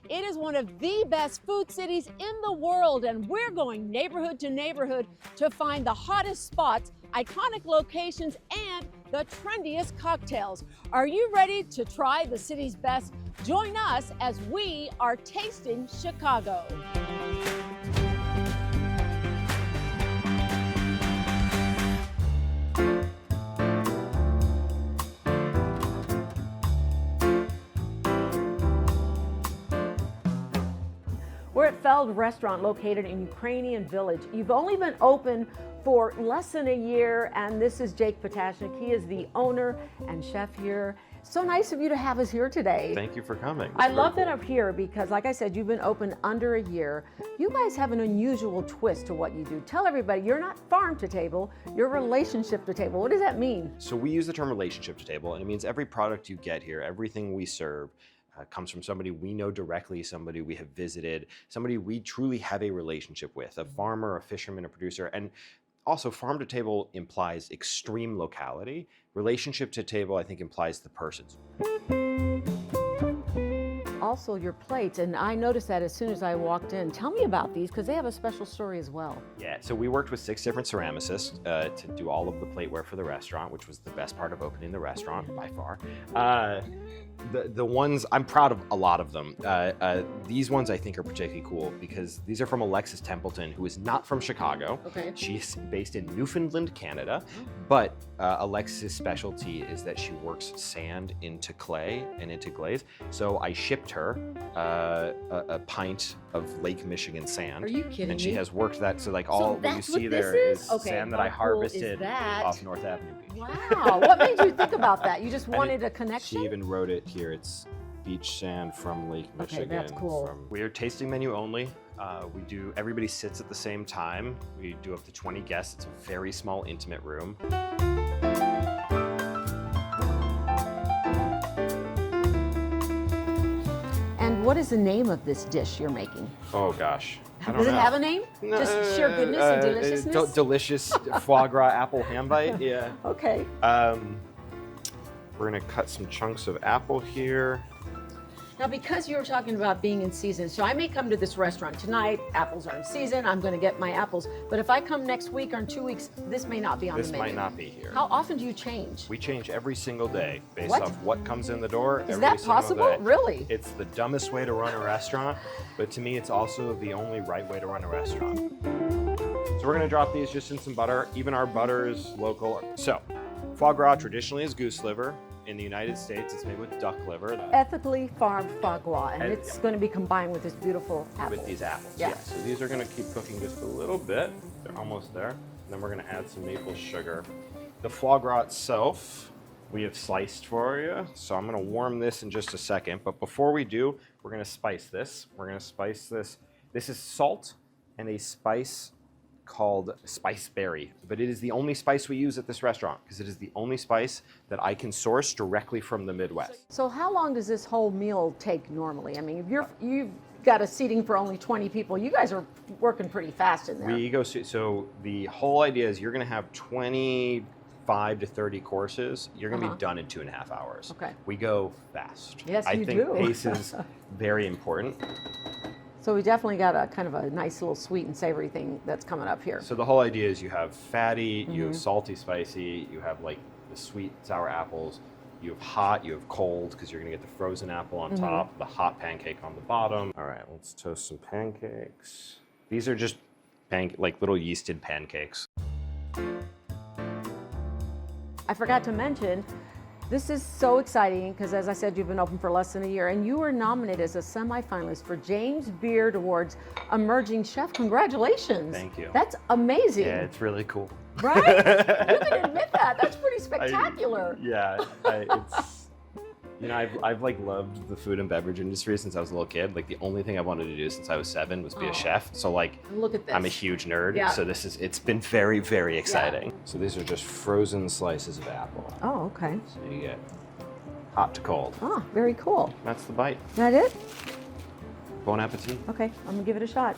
It is one of the best food cities in the world, and we're going neighborhood to neighborhood to find the hottest spots, iconic locations, and the trendiest cocktails. Are you ready to try the city's best? Join us as we are tasting Chicago. We're at Feld restaurant located in Ukrainian Village. You've only been open for less than a year, and this is Jake Potashnik. He is the owner and chef here. So nice of you to have us here today. Thank you for coming. I love that I'm here because, like I said, you've been open under a year. You guys have an unusual twist to what you do. Tell everybody, you're not farm to table, you're relationship to table. What does that mean? So we use the term relationship to table, and it means every product you get here, everything we serve, comes from somebody we know directly, somebody we have visited, somebody we truly have a relationship with, a farmer, a fisherman, a producer. And also, farm to table implies extreme locality. Relationship to table, I think, implies the persons. Also, your plates, and I noticed that as soon as I walked in. Tell me about these, because they have a special story as well. Yeah, so we worked with 6 different ceramicists to do all of the plateware for the restaurant, which was the best part of opening the restaurant by far. The ones, I'm proud of a lot of them. These ones I think are particularly cool because these are from Alexis Templeton, who is not from Chicago. Okay. She's based in Newfoundland, Canada, but Alexis' specialty is that she works sand into clay and into glaze. So I shipped her a pint of Lake Michigan sand. Are you kidding And she me? has worked that, so like all what you see there is okay, sand that how I cool harvested is that? off North Avenue Beach. Wow, what made you think about that? You just wanted a She connection? even wrote it here. It's beach sand from Lake Michigan. that's cool. We are tasting menu only. Everybody sits at the same time. We do up to 20 guests. It's a very small, intimate room. And what is the name of this dish you're making? Oh gosh. I don't Does it know. have a name? Just sheer goodness and deliciousness? Delicious foie gras apple ham bite, yeah. Okay. We're gonna cut some chunks of apple here. Now, because you were talking about being in season, so I may come to this restaurant tonight, apples are in season, I'm gonna get my apples, but if I come next week or in 2 weeks, this may not be on This the menu. might not be here. How often do you change? We change every single day based What? off what comes in the door. Is every that single possible? day. Really? It's the dumbest way to run a restaurant, but to me, it's also the only right way to run a restaurant. So we're gonna drop these just in some butter. Even our butter is local. So, foie gras traditionally is goose liver. In the United States, it's made with duck liver. Ethically farmed foie gras, and And- it's going to be combined with this beautiful apple. With these apples, Yeah. So these are gonna keep cooking just a little bit. They're almost there. And then we're gonna add some maple sugar. The foie gras itself, we have sliced for you. So I'm gonna warm this in just a second. But before we do, we're gonna spice this. We're gonna spice this. This is salt and a spice called spice berry. But it is the only spice we use at this restaurant because it is the only spice that I can source directly from the Midwest. So how long does this whole meal take normally? I mean, if you've got a seating for only 20 people, you guys are working pretty fast in there. We go, so the whole idea is you're gonna have 25 to 30 courses. You're gonna be done in 2.5 hours. Okay. We go fast. Yes, I you think do. pace is very important. So we definitely got a kind of a nice little sweet and savory thing that's coming up here. So the whole idea is you have fatty, you have salty, spicy, you have like the sweet, sour apples, you have hot, you have cold, because you're gonna get the frozen apple on top, the hot pancake on the bottom. All right, let's toast some pancakes. These are just like little yeasted pancakes. I forgot to mention, this is so exciting because, as I said, you've been open for less than a year, and you were nominated as a semifinalist for James Beard Awards Emerging Chef. Congratulations. Thank you. That's amazing. Yeah, it's really cool. Right? You can admit that. That's pretty spectacular. It's, you know, I've like loved the food and beverage industry since I was a little kid. Like the only thing I wanted to do since I was 7 was be a chef. So like, Look at this. I'm a huge nerd. Yeah. So it's been very, very exciting. So these are just frozen slices of apple. Oh, okay. So you get hot to cold. Oh, very cool. That's the bite. Is that it? Bon appetit. Okay, I'm gonna give it a shot.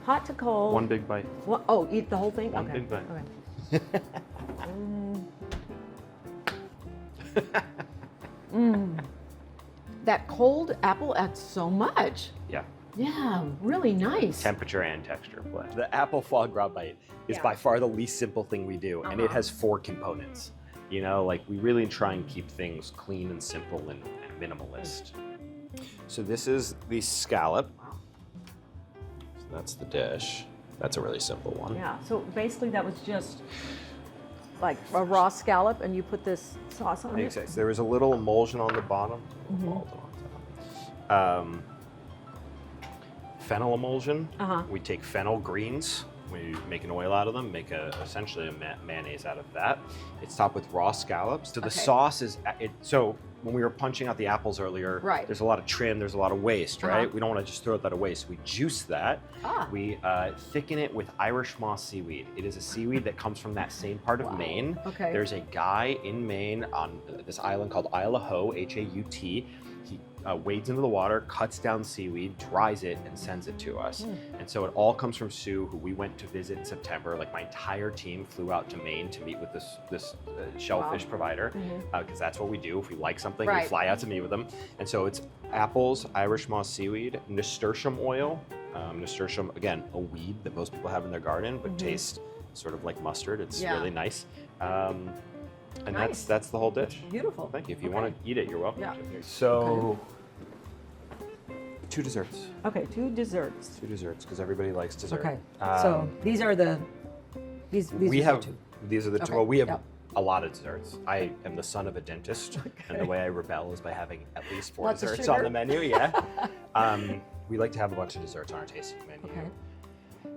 Hot to cold. One big bite. What? Oh, eat the whole thing? One Okay. big bite. Okay. that cold apple adds so much. Yeah. Yeah, really nice. Temperature and texture play. The apple foie gras bite is by far the least simple thing we do, and it has 4 components. You know, like we really try and keep things clean and simple and minimalist. So this is the scallop. So that's the dish. That's a really simple one. Yeah, so basically that was just like a raw scallop and you put this sauce on it? Exactly. So there was a little emulsion on the bottom. Fennel emulsion. We take fennel greens. We make an oil out of them, make essentially a mayonnaise out of that. It's topped with raw scallops. So the sauce is, so when we were punching out the apples earlier, there's a lot of trim, there's a lot of waste, right? We don't want to just throw that away, so we juice that. We thicken it with Irish moss seaweed. It is a seaweed that comes from that same part of Maine. There's a guy in Maine on this island called Isle of Haut, H-A-U-T. He wades into the water, cuts down seaweed, dries it, and sends it to us. And so it all comes from Sue, who we went to visit in September. Like my entire team flew out to Maine to meet with this shellfish provider, because that's what we do. If we like something, we fly out to meet with them. And so it's apples, Irish moss seaweed, nasturtium oil. Nasturtium, again, a weed that most people have in their garden, but tastes sort of like mustard. It's really nice. And that's the whole dish. Beautiful. Thank you. If you want to eat it, you're welcome. So, 2 desserts. Okay, 2 desserts. 2 desserts, because everybody likes dessert. Okay. So these are the these we are have the 2. These are the 2. Well, we have a lot of desserts. I am the son of a dentist, and the way I rebel is by having at least 4 desserts on the menu. We like to have a bunch of desserts on our tasting menu. Okay.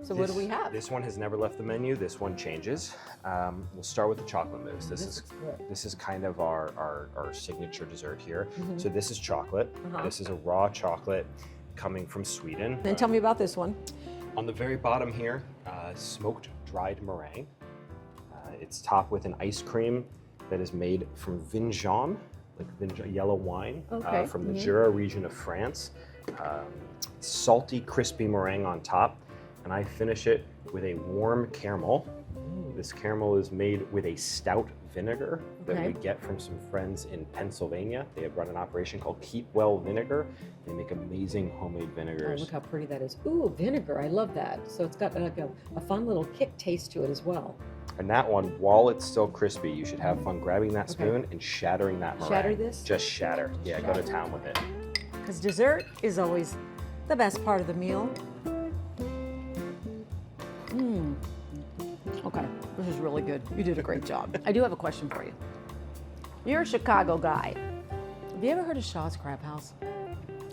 So what do we have? This one has never left the menu. This one changes. We'll start with the chocolate mousse. This is kind of our signature dessert here. So this is chocolate. This is a raw chocolate coming from Sweden. Then tell me about this one. On the very bottom here, smoked dried meringue. It's topped with an ice cream that is made from Vinjon, like yellow wine, from the Jura region of France. Salty, crispy meringue on top. And I finish it with a warm caramel. This caramel is made with a stout vinegar that we get from some friends in Pennsylvania. They have run an operation called Keep Well Vinegar. They make amazing homemade vinegars. Oh, look how pretty that is. Ooh, vinegar, I love that. So it's got like a fun little kick taste to it as well. And that one, while it's still crispy, you should have fun grabbing that spoon and shattering that meringue. Shatter this? Just shatter. Yeah, go to town with it. Because dessert is always the best part of the meal. Okay, this is really good. You did a great job. I do have a question for you. You're a Chicago guy. Have you ever heard of Shaw's Crab House?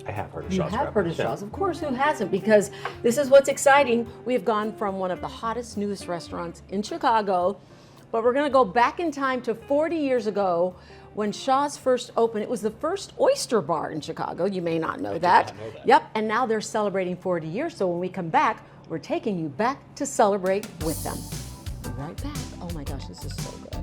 I have heard of You Shaw's have Crab heard of House, yeah. Shaw's. Of course, who hasn't? Because this is what's exciting. We have gone from one of the hottest, newest restaurants in Chicago, but we're going to go back in time to 40 years ago when Shaw's first opened. It was the first oyster bar in Chicago. You may not know that. I did not know that. Yep, and now they're celebrating 40 years. So when we come back, we're taking you back to celebrate with them. Be right back. Oh my gosh, this is so good.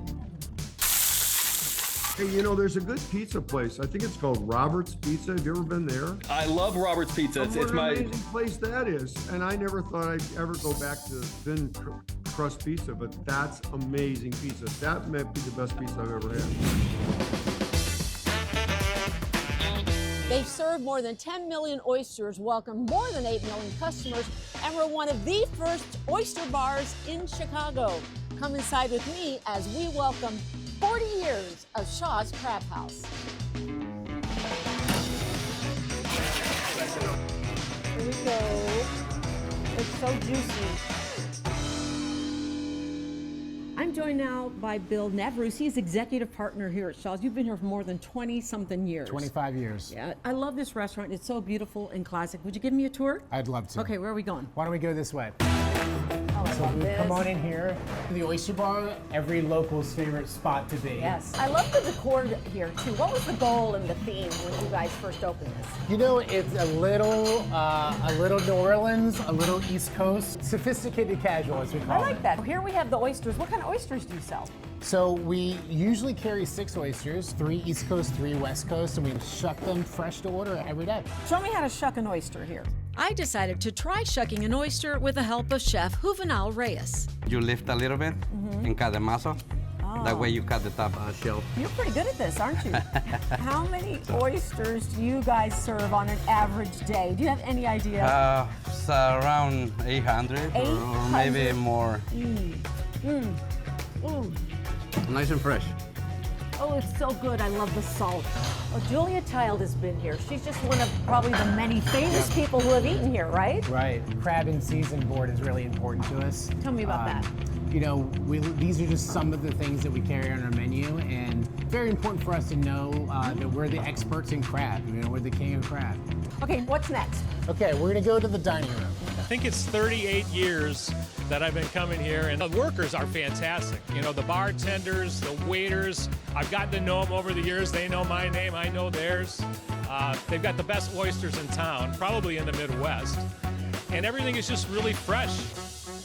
Hey, you know, there's a good pizza place. I think it's called Robert's Pizza. Have you ever been there? I love Robert's Pizza. It's What an my amazing place that is. And I never thought I'd ever go back to thin crust pizza, but that's amazing pizza. That might be the best pizza I've ever had. They've served more than 10 million oysters, welcomed more than 8 million customers, and were one of the first oyster bars in Chicago. Come inside with me as we welcome 40 years of Shaw's Crab House. Here we go. It's so juicy. I'm joined now by Bill Navaruse. He's executive partner here at Shaw's. You've been here for more than 20-something years. 25 years. Yeah, I love this restaurant. It's so beautiful and classic. Would you give me a tour? I'd love to. Okay, where are we going? Why don't we go this way? Oh, I love this. Come on in here. The Oyster Bar, every local's favorite spot to be. Yes. I love the decor here, too. What was the goal and the theme when you guys first opened this? You know, it's a little New Orleans, a little East Coast, sophisticated casual, as we call it. I like that. Here we have the oysters. What kind of oysters do you sell? So we usually carry 6 oysters, 3 East Coast, 3 West Coast, and we shuck them fresh to order every day. Show me how to shuck an oyster here. I decided to try shucking an oyster with the help of Chef Juvenal Reyes. You lift a little bit in cada maso. That way you cut the top shell. You're pretty good at this, aren't you? How many oysters do you guys serve on an average day? Do you have any idea? It's around 800, or maybe more. Nice and fresh. Oh, it's so good. I love the salt. Well, Julia Child has been here. She's just one of probably the many famous people who have eaten here, right? Right. Crab in season board is really important to us. Tell me about that. You know, these are just some of the things that we carry on our menu, and very important for us to know that we're the experts in crab. You know, we're the king of crab. Okay, what's next? Okay, we're gonna go to the dining room. I think it's 38 years that I've been coming here, and the workers are fantastic. You know, the bartenders, the waiters, I've gotten to know them over the years. They know my name, I know theirs. They've got the best oysters in town, probably in the Midwest. And everything is just really fresh.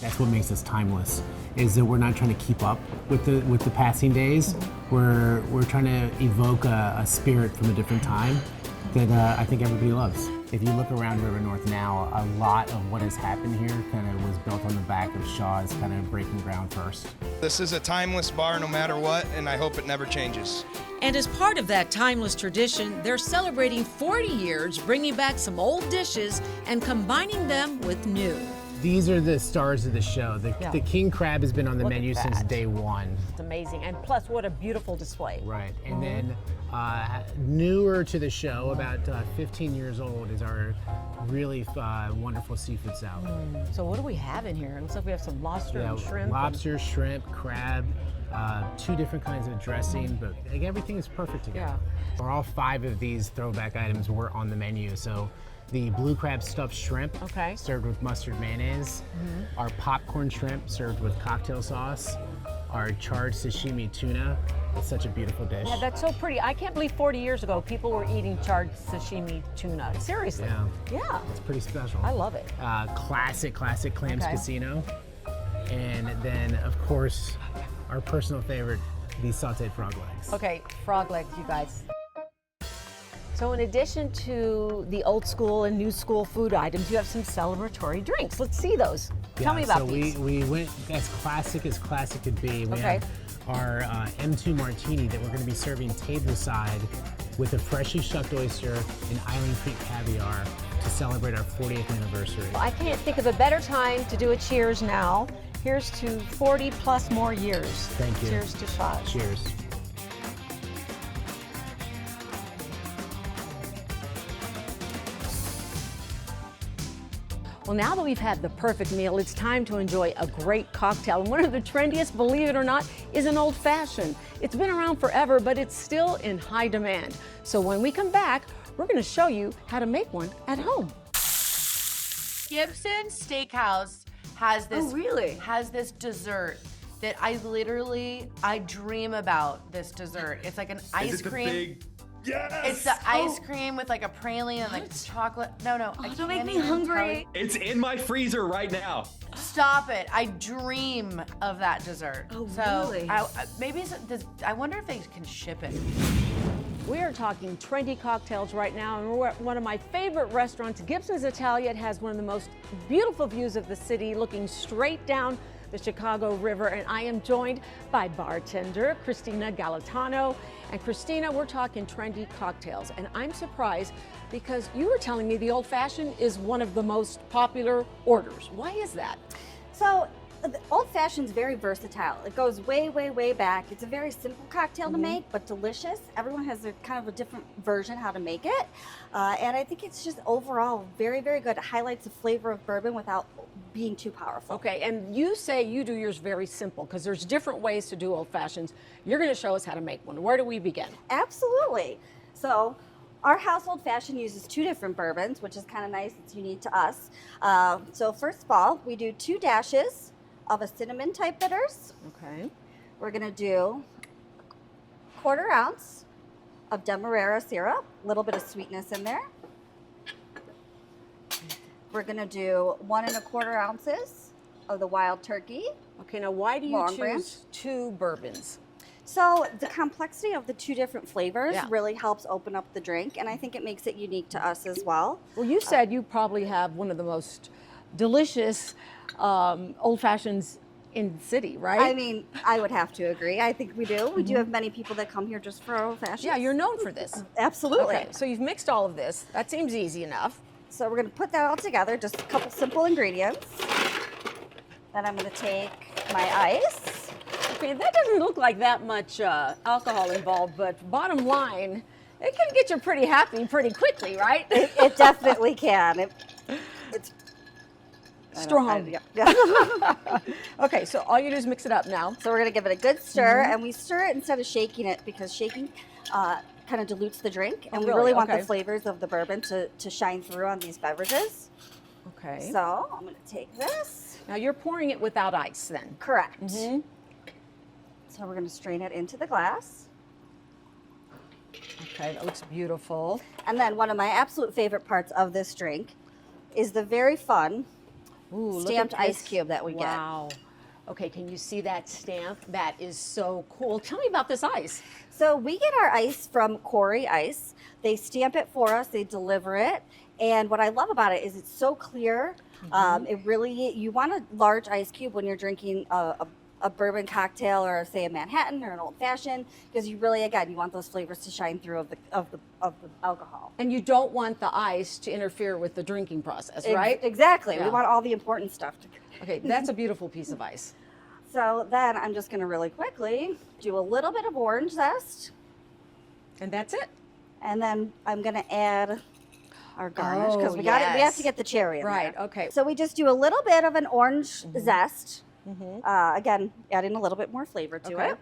That's what makes us timeless, is that we're not trying to keep up with the passing days. We're trying to evoke a spirit from a different time that I think everybody loves. If you look around River North now, a lot of what has happened here kind of was built on the back of Shaw's kind of breaking ground first. This is a timeless bar no matter what, and I hope it never changes. And as part of that timeless tradition, they're celebrating 40 years, bringing back some old dishes and combining them with new. These are the stars of the show. The king crab has been on the Look at menu since that. day one. It's amazing. And plus, what a beautiful display. Right, and then newer to the show, about 15 years old, is our really wonderful seafood salad. So what do we have in here? It looks like we have some lobster and shrimp. Lobster, shrimp, crab, 2 different kinds of dressing, but like, everything is perfect together. For all 5 of these throwback items were on the menu. So the blue crab stuffed shrimp, served with mustard mayonnaise. Our popcorn shrimp served with cocktail sauce. Our charred sashimi tuna. It's such a beautiful dish. Yeah, that's so pretty. I can't believe 40 years ago people were eating charred sashimi tuna. Seriously. Yeah. It's pretty special. I love it. Classic clams casino. And then, of course, our personal favorite, these sauteed frog legs. Okay, frog legs, you guys. So in addition to the old school and new school food items, you have some celebratory drinks. Let's see those. Tell me about these. So we went as classic could be. We have our M2 martini that we're going to be serving tableside with a freshly shucked oyster and Island Creek caviar to celebrate our 40th anniversary. I can't think of a better time to do a cheers now. Here's to 40 plus more years. Thank you. Cheers to Shaw's. Cheers. Well, now that we've had the perfect meal, it's time to enjoy a great cocktail. And one of the trendiest, believe it or not, is an old fashioned. It's been around forever, but it's still in high demand. So when we come back, we're going to show you how to make one at home. Gibson Steakhouse has this has this dessert that I dream about this dessert. It's like an ice cream. Yes! It's the ice cream with like a praline and like chocolate. No, I can't make me even hungry. It's in my freezer right now. Stop it. I dream of that dessert. Oh, so really? I wonder if they can ship it. We are talking trendy cocktails right now, and we're at one of my favorite restaurants, Gibson's Italia. It has one of the most beautiful views of the city, looking straight down the Chicago River, and I am joined by bartender Christina Galatano. And Christina, we're talking trendy cocktails, and I'm surprised because you were telling me the Old Fashioned is one of the most popular orders. Why is that? So the Old Fashioned's very versatile. It goes way, way, way back. It's a very simple cocktail to make, but delicious. Everyone has a kind of a different version how to make it. And I think it's just overall very, very good. It highlights the flavor of bourbon without being too powerful. Okay, and you say you do yours very simple because there's different ways to do Old Fashions. You're going to show us how to make one. Where do we begin? Absolutely. So our house Old Fashioned uses 2 different bourbons, which is kind of nice. It's unique to us. So first of all, we do 2 dashes of a cinnamon type bitters. Okay. We're going to do 1/4 ounce of Demerara syrup, a little bit of sweetness in there. We're going to do 1 1/4 ounces of the wild turkey. Okay, now why do you Long choose branch. 2 bourbons? So the complexity of the 2 different flavors really helps open up the drink, and I think it makes it unique to us as well. Well, you said you probably have one of the most delicious Old Fashions in the city, right? I mean, I would have to agree. I think we do. We do have many people that come here just for old fashions. Yeah, you're known for this. Absolutely. Okay, so you've mixed all of this. That seems easy enough. So we're gonna put that all together, just a couple simple ingredients. Then I'm gonna take my ice. Okay, that doesn't look like that much alcohol involved, but bottom line, it can get you pretty happy pretty quickly, right? It definitely can. It's strong. Okay, so all you do is mix it up now. So we're gonna give it a good stir, and we stir it instead of shaking it because shaking kind of dilutes the drink, and we really want the flavors of the bourbon to shine through on these beverages. Okay. So I'm gonna take this. Now you're pouring it without ice then? Correct. So we're gonna strain it into the glass. Okay, that looks beautiful. And then one of my absolute favorite parts of this drink is the very fun stamped ice cube that we get. Wow. Okay, can you see that stamp? That is so cool. Tell me about this ice. So we get our ice from Quarry Ice. They stamp it for us, they deliver it. And what I love about it is it's so clear. It really, you want a large ice cube when you're drinking a bourbon cocktail or say a Manhattan or an old fashioned, because you really, again, you want those flavors to shine through of the alcohol. And you don't want the ice to interfere with the drinking process, right? Exactly. Yeah. We want all the important stuff to. Okay, that's a beautiful piece of ice. So then I'm just going to really quickly do a little bit of orange zest. And that's it. And then I'm going to add our garnish because we have to get the cherry in right, there. okay. So we just do a little bit of an orange zest. Again, adding a little bit more flavor to it.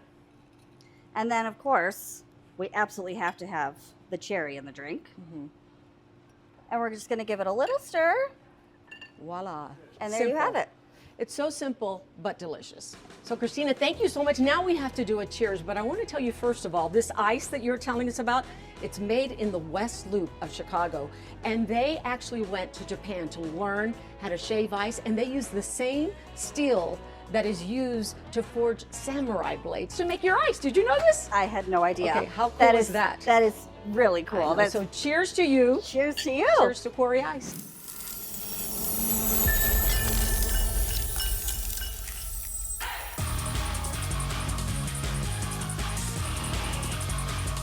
And then, of course, we absolutely have to have the cherry in the drink. And we're just going to give it a little stir. Voila. And there you have it. It's so simple, but delicious. So Christina, thank you so much. Now we have to do a cheers, but I want to tell you first of all, this ice that you're telling us about, it's made in the West Loop of Chicago. And they actually went to Japan to learn how to shave ice, and they use the same steel that is used to forge samurai blades to make your ice. Did you know this? I had no idea. Okay, how cool is that? That is really cool. So cheers to you. Cheers to you. Cheers to Quarry Ice.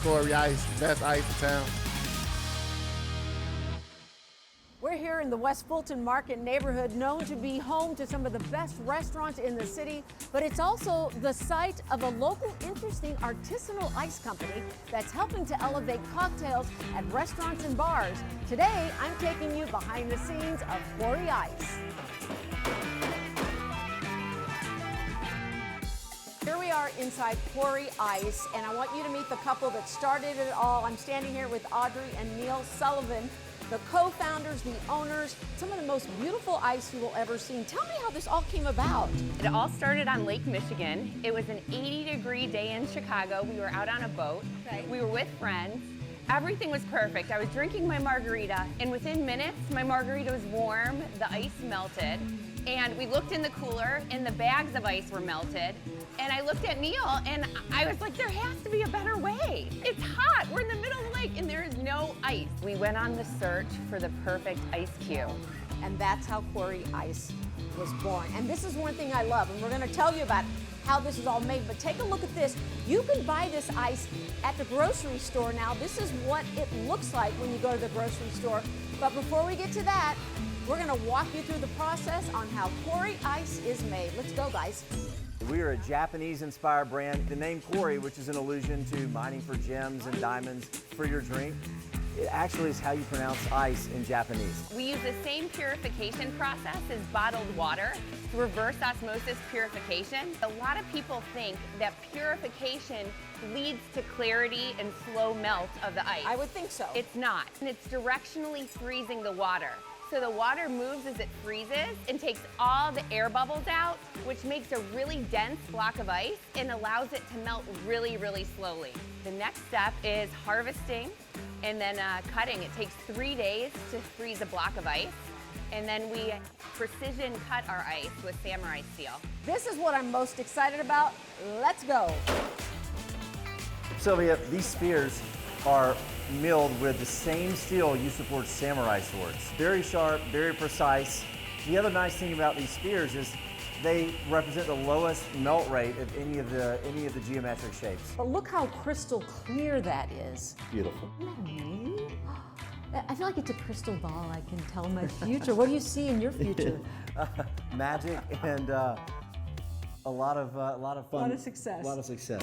Quarry Ice, best ice in town. We're here in the West Fulton Market neighborhood, known to be home to some of the best restaurants in the city, but it's also the site of a local interesting artisanal ice company that's helping to elevate cocktails at restaurants and bars. Today, I'm taking you behind the scenes of Quarry Ice. Here we are inside Quarry Ice, and I want you to meet the couple that started it all. I'm standing here with Audrey and Neil Sullivan, the co-founders, the owners, some of the most beautiful ice you will ever see. Tell me how this all came about. It all started on Lake Michigan. It was an 80-degree day in Chicago. We were out on a boat. We were with friends. Everything was perfect. I was drinking my margarita, and within minutes, my margarita was warm, the ice melted, and we looked in the cooler, and the bags of ice were melted. And I looked at Neil, and I was like, there has to be a better way. It's hot. We're in the middle of the lake, and there is no ice. We went on the search for the perfect ice cube. And that's how Quarry Ice was born. And this is one thing I love, and we're going to tell you about how this is all made, but take a look at this. You can buy this ice at the grocery store now. This is what it looks like when you go to the grocery store. But before we get to that, we're going to walk you through the process on how Quarry Ice is made. Let's go, guys. We are a Japanese-inspired brand. The name Quarry, which is an allusion to mining for gems and diamonds for your drink, it actually is how you pronounce ice in Japanese. We use the same purification process as bottled water, reverse osmosis purification. A lot of people think that purification leads to clarity and slow melt of the ice. I would think so. It's not. And it's directionally freezing the water. So the water moves as it freezes and takes all the air bubbles out, which makes a really dense block of ice and allows it to melt really, really slowly. The next step is harvesting and then cutting. It takes 3 days to freeze a block of ice. And then we precision cut our ice with samurai steel. This is what I'm most excited about. Let's go. Sylvia, these spears are milled with the same steel used to forge samurai swords. Very sharp, very precise. The other nice thing about these spears is They represent the lowest melt rate of any of the geometric shapes. But look how crystal clear that is. Beautiful. I feel like it's a crystal ball. I can tell my future. What do you see in your future? Magic and a lot of fun. A lot of success. A lot of success.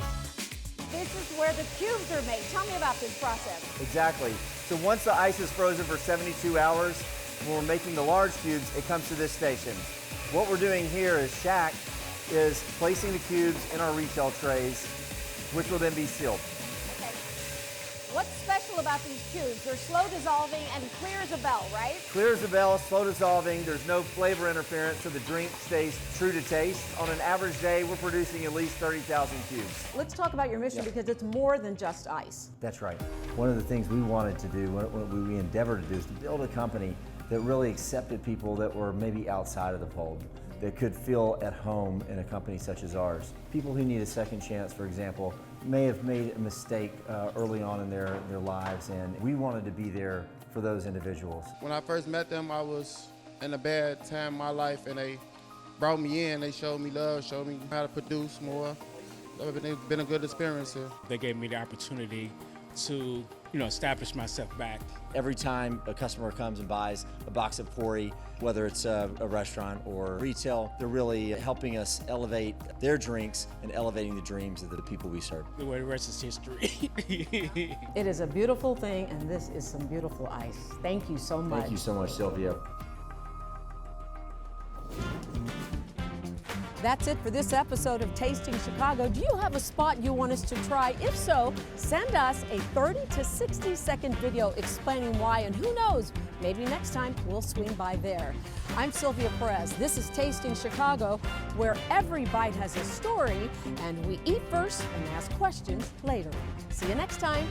This is where the cubes are made. Tell me about this process. Exactly. So once the ice is frozen for 72 hours, when we're making the large cubes, it comes to this station. What we're doing here is Shaq is placing the cubes in our retail trays, which will then be sealed. Okay. What's special about these cubes? They're slow dissolving and clear as a bell, right? Clear as a bell, slow dissolving, there's no flavor interference, so the drink stays true to taste. On an average day, we're producing at least 30,000 cubes. Let's talk about your mission because it's more than just ice. That's right. One of the things we wanted to do, what we endeavored to do, is to build a company that really accepted people that were maybe outside of the fold, that could feel at home in a company such as ours. People who need a second chance, for example, may have made a mistake early on in their lives, and we wanted to be there for those individuals. When I first met them, I was in a bad time in my life, and they brought me in. They showed me love, showed me how to produce more. It's been a good experience here. They gave me the opportunity to, establish myself back. Every time a customer comes and buys a box of Corey, whether it's a restaurant or retail, they're really helping us elevate their drinks and elevating the dreams of the people we serve. The rest is history. It is a beautiful thing, and this is some beautiful ice. Thank you so much. Thank you so much, Sylvia. That's it for this episode of Tasting Chicago. Do you have a spot you want us to try? If so, send us a 30 to 60 second video explaining why, and who knows, maybe next time we'll swing by there. I'm Sylvia Perez. This is Tasting Chicago, where every bite has a story, and we eat first and ask questions later. See you next time.